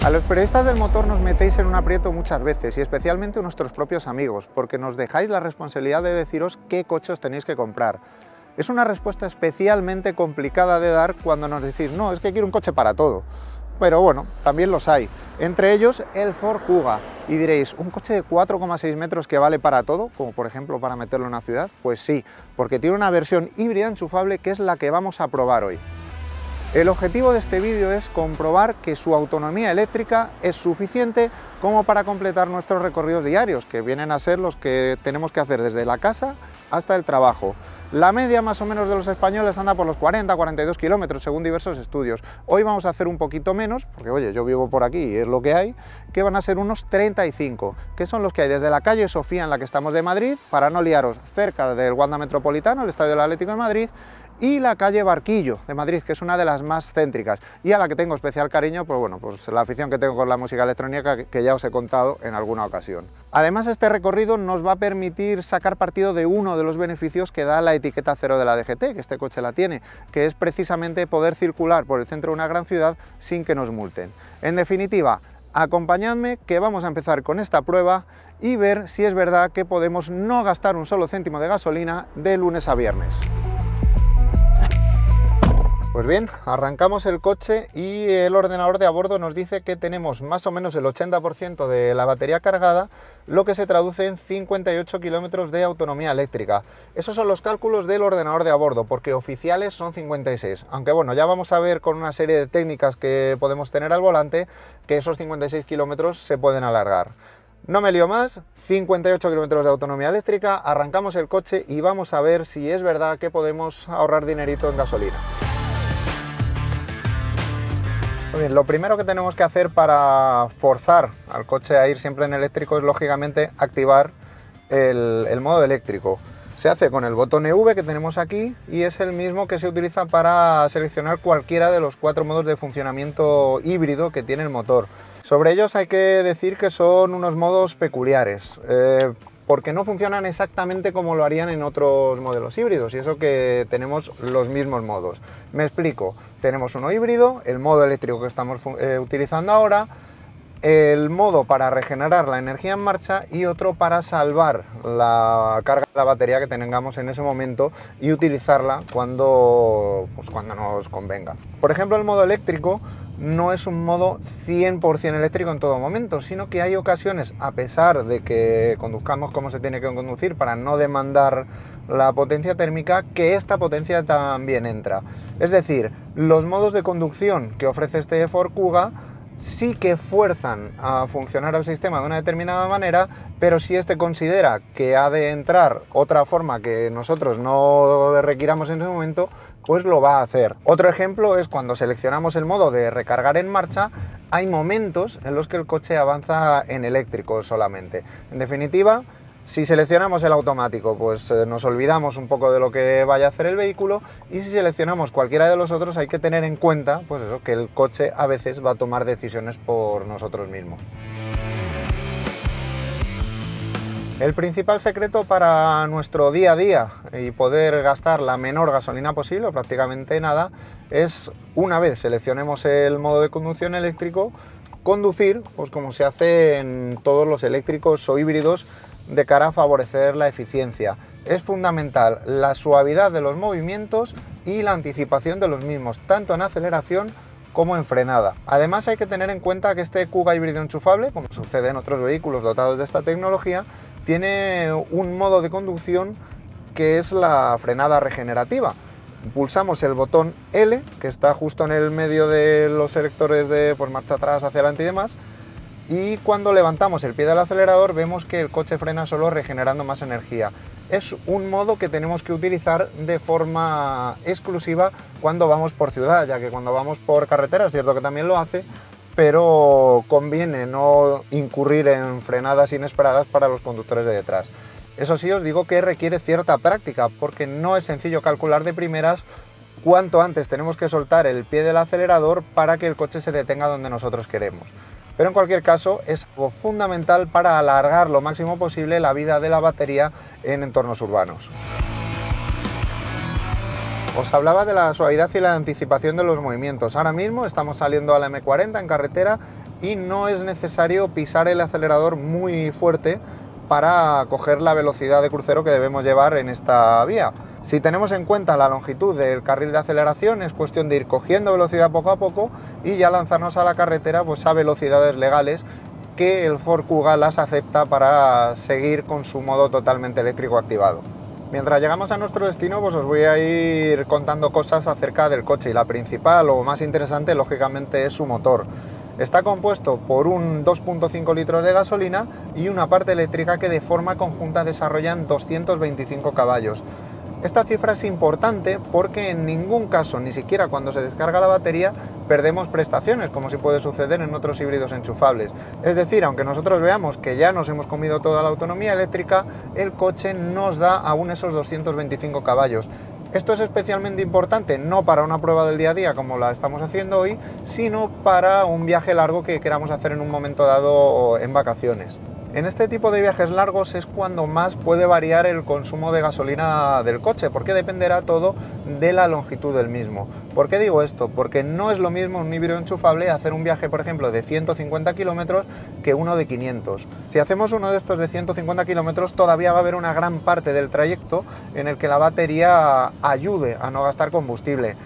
A los periodistas del motor nos metéis en un aprieto muchas veces y especialmente nuestros propios amigos, porque nos dejáis la responsabilidad de deciros qué coche os tenéis que comprar. Es una respuesta especialmente complicada de dar cuando nos decís, no, es que quiero un coche para todo. Pero bueno, también los hay. Entre ellos el Ford Kuga. Y diréis, ¿un coche de 4,6 metros que vale para todo? Como por ejemplo para meterlo en una ciudad. Pues sí, porque tiene una versión híbrida enchufable que es la que vamos a probar hoy. El objetivo de este vídeo es comprobar que su autonomía eléctrica es suficiente como para completar nuestros recorridos diarios, que vienen a ser los que tenemos que hacer desde la casa hasta el trabajo. La media más o menos de los españoles anda por los 40-42 kilómetros según diversos estudios. Hoy vamos a hacer un poquito menos, porque oye, yo vivo por aquí y es lo que hay, que van a ser unos 35, que son los que hay desde la calle Sofía en la que estamos de Madrid, para no liaros, cerca del Wanda Metropolitano, el Estadio del Atlético de Madrid, y la calle Barquillo de Madrid, que es una de las más céntricas y a la que tengo especial cariño, pues bueno, pues la afición que tengo con la música electrónica que ya os he contado en alguna ocasión. Además, este recorrido nos va a permitir sacar partido de uno de los beneficios que da la etiqueta cero de la DGT, que este coche la tiene, que es precisamente poder circular por el centro de una gran ciudad sin que nos multen. En definitiva, acompañadme que vamos a empezar con esta prueba y ver si es verdad que podemos no gastar un solo céntimo de gasolina de lunes a viernes. Pues bien, arrancamos el coche y el ordenador de a bordo nos dice que tenemos más o menos el 80% de la batería cargada, lo que se traduce en 58 kilómetros de autonomía eléctrica. Esos son los cálculos del ordenador de a bordo, porque oficiales son 56. Aunque bueno, ya vamos a ver con una serie de técnicas que podemos tener al volante que esos 56 kilómetros se pueden alargar. No me lío más, 58 kilómetros de autonomía eléctrica, arrancamos el coche y vamos a ver si es verdad que podemos ahorrar dinerito en gasolina. Bien, lo primero que tenemos que hacer para forzar al coche a ir siempre en eléctrico es lógicamente activar el modo eléctrico. Se hace con el botón EV que tenemos aquí y es el mismo que se utiliza para seleccionar cualquiera de los 4 modos de funcionamiento híbrido que tiene el motor. Sobre ellos hay que decir que son unos modos peculiares, porque no funcionan exactamente como lo harían en otros modelos híbridos, y eso que tenemos los mismos modos. Me explico, tenemos uno híbrido, el modo eléctrico que estamos utilizando ahora, el modo para regenerar la energía en marcha y otro para salvar la carga de la batería que tengamos en ese momento y utilizarla cuando nos convenga. Por ejemplo, el modo eléctrico no es un modo 100% eléctrico en todo momento, sino que hay ocasiones, a pesar de que conduzcamos como se tiene que conducir para no demandar la potencia térmica, que esta potencia también entra. Es decir, los modos de conducción que ofrece este Ford Kuga sí que fuerzan a funcionar el sistema de una determinada manera, pero si este considera que ha de entrar otra forma que nosotros no requiramos en ese momento, pues lo va a hacer. Otro ejemplo es cuando seleccionamos el modo de recargar en marcha, hay momentos en los que el coche avanza en eléctrico solamente. En definitiva, si seleccionamos el automático, pues nos olvidamos un poco de lo que vaya a hacer el vehículo, y si seleccionamos cualquiera de los otros hay que tener en cuenta, pues eso, que el coche a veces va a tomar decisiones por nosotros mismos. El principal secreto para nuestro día a día y poder gastar la menor gasolina posible, o prácticamente nada, es, una vez seleccionemos el modo de conducción eléctrico, conducir pues como se hace en todos los eléctricos o híbridos, de cara a favorecer la eficiencia. Es fundamental la suavidad de los movimientos y la anticipación de los mismos, tanto en aceleración como en frenada. Además, hay que tener en cuenta que este Kuga híbrido enchufable, como sucede en otros vehículos dotados de esta tecnología, tiene un modo de conducción que es la frenada regenerativa. Pulsamos el botón L, que está justo en el medio de los selectores de marcha atrás, hacia adelante y demás, y cuando levantamos el pie del acelerador vemos que el coche frena solo regenerando más energía. Es un modo que tenemos que utilizar de forma exclusiva cuando vamos por ciudad, ya que cuando vamos por carretera es cierto que también lo hace, pero conviene no incurrir en frenadas inesperadas para los conductores de detrás. Eso sí, os digo que requiere cierta práctica, porque no es sencillo calcular de primeras cuánto antes tenemos que soltar el pie del acelerador para que el coche se detenga donde nosotros queremos. Pero en cualquier caso es algo fundamental para alargar lo máximo posible la vida de la batería en entornos urbanos. Os hablaba de la suavidad y la anticipación de los movimientos. Ahora mismo estamos saliendo a la M40 en carretera y no es necesario pisar el acelerador muy fuerte para coger la velocidad de crucero que debemos llevar en esta vía. Si tenemos en cuenta la longitud del carril de aceleración, es cuestión de ir cogiendo velocidad poco a poco y ya lanzarnos a la carretera pues a velocidades legales que el Ford Kuga las acepta para seguir con su modo totalmente eléctrico activado. Mientras llegamos a nuestro destino, pues os voy a ir contando cosas acerca del coche, y la principal o más interesante lógicamente es su motor. Está compuesto por un 2.5 litros de gasolina y una parte eléctrica que de forma conjunta desarrollan 225 caballos. Esta cifra es importante porque en ningún caso, ni siquiera cuando se descarga la batería, perdemos prestaciones, como sí puede suceder en otros híbridos enchufables. Es decir, aunque nosotros veamos que ya nos hemos comido toda la autonomía eléctrica, el coche nos da aún esos 225 caballos. Esto es especialmente importante no para una prueba del día a día como la estamos haciendo hoy, sino para un viaje largo que queramos hacer en un momento dado en vacaciones. En este tipo de viajes largos es cuando más puede variar el consumo de gasolina del coche, porque dependerá todo de la longitud del mismo. ¿Por qué digo esto? Porque no es lo mismo un híbrido enchufable hacer un viaje, por ejemplo, de 150 kilómetros que uno de 500. Si hacemos uno de estos de 150 kilómetros, todavía va a haber una gran parte del trayecto en el que la batería ayude a no gastar combustible.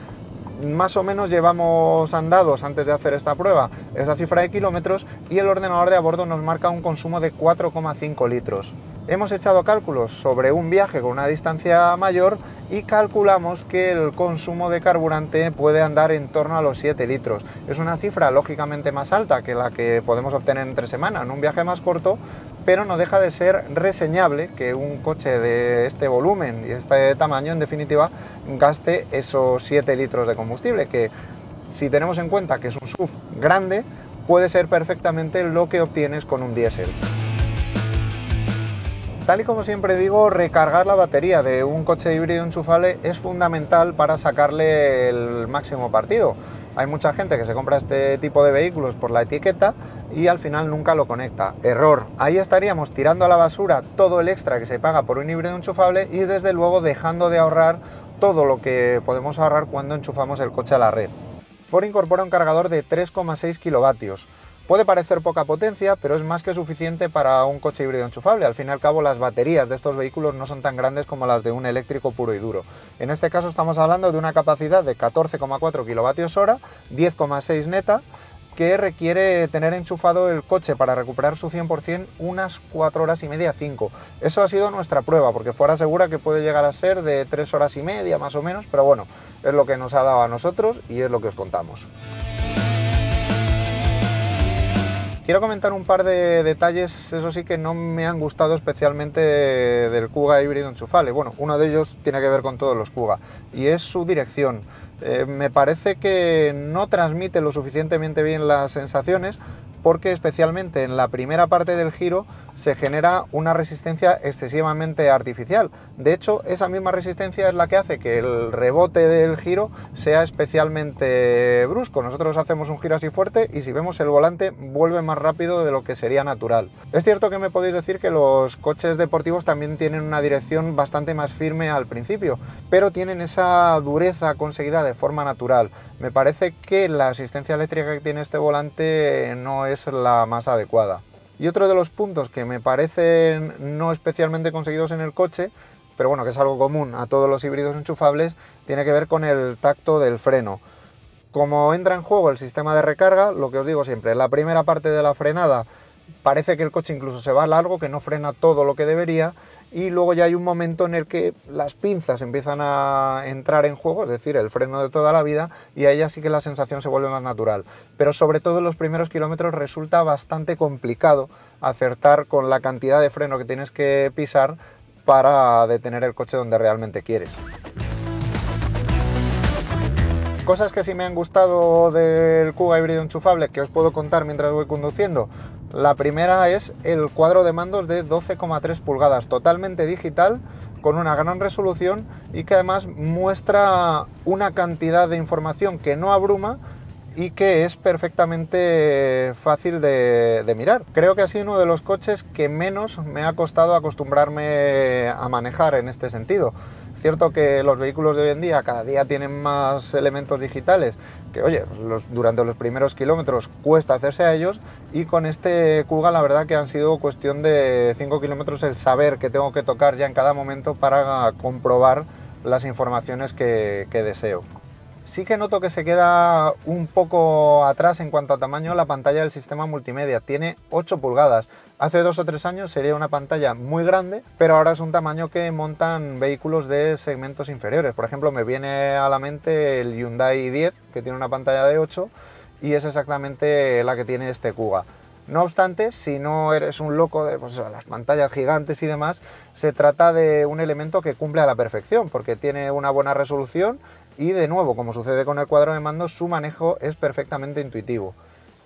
Más o menos llevamos andados antes de hacer esta prueba esa cifra de kilómetros y el ordenador de a bordo nos marca un consumo de 4,5 litros. Hemos echado cálculos sobre un viaje con una distancia mayor y calculamos que el consumo de carburante puede andar en torno a los 7 litros. Es una cifra lógicamente más alta que la que podemos obtener entre semana en un viaje más corto, pero no deja de ser reseñable que un coche de este volumen y este tamaño, en definitiva, gaste esos 7 litros de combustible, que si tenemos en cuenta que es un SUV grande, puede ser perfectamente lo que obtienes con un diésel. Tal y como siempre digo, recargar la batería de un coche híbrido enchufable es fundamental para sacarle el máximo partido. Hay mucha gente que se compra este tipo de vehículos por la etiqueta y al final nunca lo conecta. Error. Ahí estaríamos tirando a la basura todo el extra que se paga por un híbrido enchufable y desde luego dejando de ahorrar todo lo que podemos ahorrar cuando enchufamos el coche a la red. Ford incorpora un cargador de 3,6 kilovatios. Puede parecer poca potencia, pero es más que suficiente para un coche híbrido enchufable. Al fin y al cabo, las baterías de estos vehículos no son tan grandes como las de un eléctrico puro y duro. En este caso estamos hablando de una capacidad de 14,4 kilovatios hora, 10,6 neta, que requiere tener enchufado el coche para recuperar su 100% unas 4 horas y media, 5. Eso ha sido nuestra prueba, porque Ford asegura que puede llegar a ser de 3 horas y media más o menos, pero bueno, es lo que nos ha dado a nosotros y es lo que os contamos. Quiero comentar un par de detalles, eso sí, que no me han gustado especialmente del Kuga híbrido enchufable. Bueno, uno de ellos tiene que ver con todos los Kuga y es su dirección. Me parece que no transmite lo suficientemente bien las sensaciones, porque especialmente en la primera parte del giro se genera una resistencia excesivamente artificial. De hecho, esa misma resistencia es la que hace que el rebote del giro sea especialmente brusco. Nosotros hacemos un giro así fuerte y si vemos el volante vuelve más rápido de lo que sería natural. Es cierto que me podéis decir que los coches deportivos también tienen una dirección bastante más firme al principio, pero tienen esa dureza conseguida de forma natural. Me parece que la asistencia eléctrica que tiene este volante no es la más adecuada. Y otro de los puntos que me parecen no especialmente conseguidos en el coche, pero bueno, que es algo común a todos los híbridos enchufables, tiene que ver con el tacto del freno. Como entra en juego el sistema de recarga, lo que os digo siempre, en la primera parte de la frenada parece que el coche incluso se va largo, que no frena todo lo que debería, y luego ya hay un momento en el que las pinzas empiezan a entrar en juego, es decir, el freno de toda la vida, y ahí ya sí que la sensación se vuelve más natural. Pero sobre todo en los primeros kilómetros resulta bastante complicado acertar con la cantidad de freno que tienes que pisar para detener el coche donde realmente quieres. Cosas que sí me han gustado del Kuga híbrido enchufable que os puedo contar mientras voy conduciendo. La primera es el cuadro de mandos de 12,3 pulgadas, totalmente digital, con una gran resolución y que además muestra una cantidad de información que no abruma y que es perfectamente fácil de mirar. Creo que ha sido uno de los coches que menos me ha costado acostumbrarme a manejar en este sentido. Cierto que los vehículos de hoy en día cada día tienen más elementos digitales que, oye, durante los primeros kilómetros cuesta hacerse a ellos, y con este Kuga la verdad que han sido cuestión de 5 kilómetros el saber que tengo que tocar ya en cada momento para comprobar las informaciones que deseo. Sí que noto que se queda un poco atrás en cuanto a tamaño la pantalla del sistema multimedia. Tiene 8 pulgadas. Hace 2 o 3 años sería una pantalla muy grande, pero ahora es un tamaño que montan vehículos de segmentos inferiores. Por ejemplo, me viene a la mente el Hyundai i10, que tiene una pantalla de 8, y es exactamente la que tiene este Kuga. No obstante, si no eres un loco de las pantallas gigantes y demás, se trata de un elemento que cumple a la perfección, porque tiene una buena resolución y, de nuevo, como sucede con el cuadro de mando, su manejo es perfectamente intuitivo.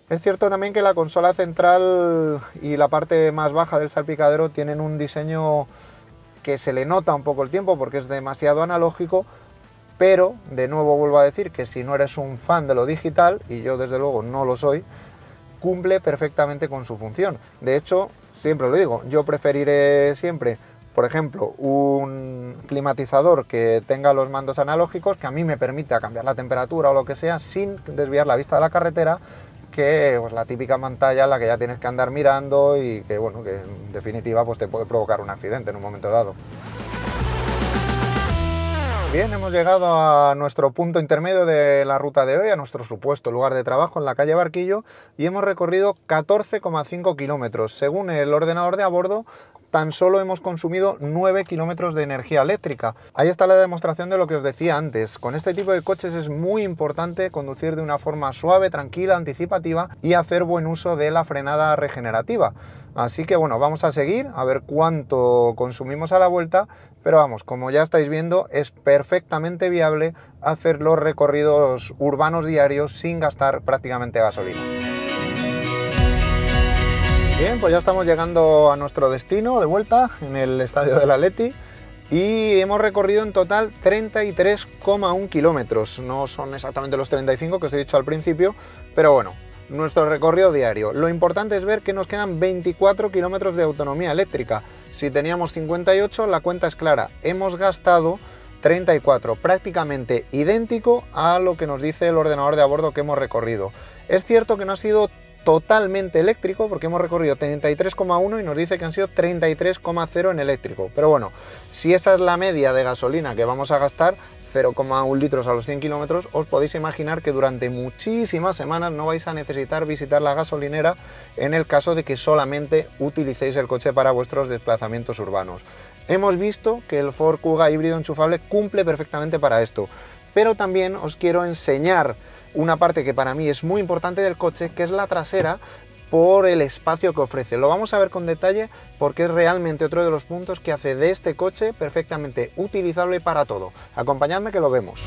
Es cierto también que la consola central y la parte más baja del salpicadero tienen un diseño que se le nota un poco el tiempo porque es demasiado analógico, pero, de nuevo vuelvo a decir que si no eres un fan de lo digital, y yo desde luego no lo soy, cumple perfectamente con su función. De hecho, siempre lo digo, yo preferiré siempre, por ejemplo, un climatizador que tenga los mandos analógicos, que a mí me permita cambiar la temperatura o lo que sea sin desviar la vista de la carretera, que pues, la típica pantalla en la que ya tienes que andar mirando y que, bueno, que en definitiva pues, te puede provocar un accidente en un momento dado. Bien, hemos llegado a nuestro punto intermedio de la ruta de hoy, a nuestro supuesto lugar de trabajo en la calle Barquillo, y hemos recorrido 14,5 kilómetros. Según el ordenador de a bordo, tan solo hemos consumido 9 kilómetros de energía eléctrica. Ahí está la demostración de lo que os decía antes. Con este tipo de coches es muy importante conducir de una forma suave, tranquila, anticipativa y hacer buen uso de la frenada regenerativa. Así que bueno, vamos a seguir a ver cuánto consumimos a la vuelta, pero vamos, como ya estáis viendo, es perfectamente viable hacer los recorridos urbanos diarios sin gastar prácticamente gasolina. Bien, pues ya estamos llegando a nuestro destino de vuelta en el estadio del Atleti y hemos recorrido en total 33,1 kilómetros. No son exactamente los 35 que os he dicho al principio, pero bueno, nuestro recorrido diario. Lo importante es ver que nos quedan 24 kilómetros de autonomía eléctrica. Si teníamos 58, la cuenta es clara. Hemos gastado 34, prácticamente idéntico a lo que nos dice el ordenador de a bordo que hemos recorrido. Es cierto que no ha sido totalmente eléctrico porque hemos recorrido 33,1 y nos dice que han sido 33,0 en eléctrico, pero bueno, si esa es la media de gasolina que vamos a gastar, 0,1 litros a los 100 kilómetros, os podéis imaginar que durante muchísimas semanas no vais a necesitar visitar la gasolinera en el caso de que solamente utilicéis el coche para vuestros desplazamientos urbanos. Hemos visto que el Ford Kuga híbrido enchufable cumple perfectamente para esto, pero también os quiero enseñar una parte que para mí es muy importante del coche, que es la trasera, por el espacio que ofrece. Lo vamos a ver con detalle porque es realmente otro de los puntos que hace de este coche perfectamente utilizable para todo. Acompañadme que lo vemos.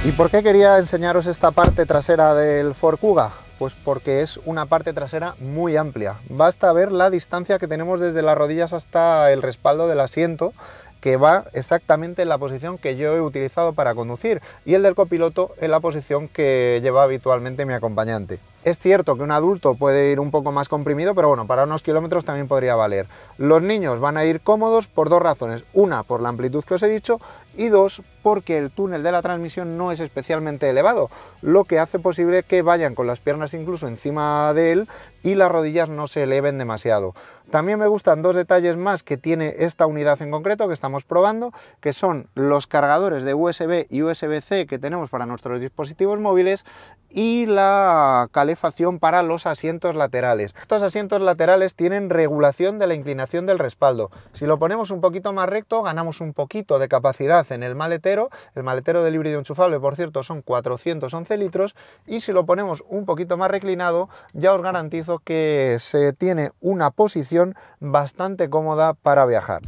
¿Y por qué quería enseñaros esta parte trasera del Ford Kuga? Pues porque es una parte trasera muy amplia. Basta ver la distancia que tenemos desde las rodillas hasta el respaldo del asiento, que va exactamente en la posición que yo he utilizado para conducir, y el del copiloto en la posición que lleva habitualmente mi acompañante. Es cierto que un adulto puede ir un poco más comprimido, pero bueno, para unos kilómetros también podría valer. Los niños van a ir cómodos por dos razones. Una, por la amplitud que os he dicho, y dos, porque el túnel de la transmisión no es especialmente elevado, lo que hace posible que vayan con las piernas incluso encima de él y las rodillas no se eleven demasiado. También me gustan dos detalles más que tiene esta unidad en concreto que estamos probando, que son los cargadores de USB y USB-C que tenemos para nuestros dispositivos móviles y la calefacción para los asientos laterales. Estos asientos laterales tienen regulación de la inclinación del respaldo. Si lo ponemos un poquito más recto, ganamos un poquito de capacidad en el maletero. El maletero del híbrido enchufable, por cierto, son 411 litros, y si lo ponemos un poquito más reclinado, ya os garantizo que se tiene una posición bastante cómoda para viajar.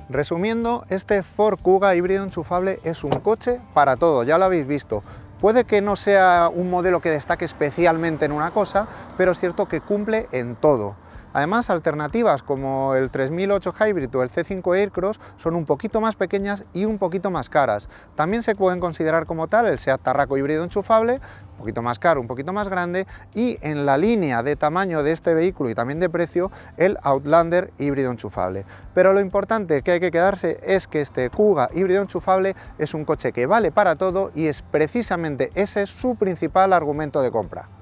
Resumiendo, este Ford Kuga híbrido enchufable es un coche para todo, ya lo habéis visto. Puede que no sea un modelo que destaque especialmente en una cosa, pero es cierto que cumple en todo. Además, alternativas como el 3008 Hybrid o el C5 Aircross son un poquito más pequeñas y un poquito más caras. También se pueden considerar como tal el Seat Tarraco híbrido enchufable, un poquito más caro, un poquito más grande, y en la línea de tamaño de este vehículo y también de precio, el Outlander híbrido enchufable. Pero lo importante que hay que quedarse es que este Kuga híbrido enchufable es un coche que vale para todo y es precisamente ese su principal argumento de compra.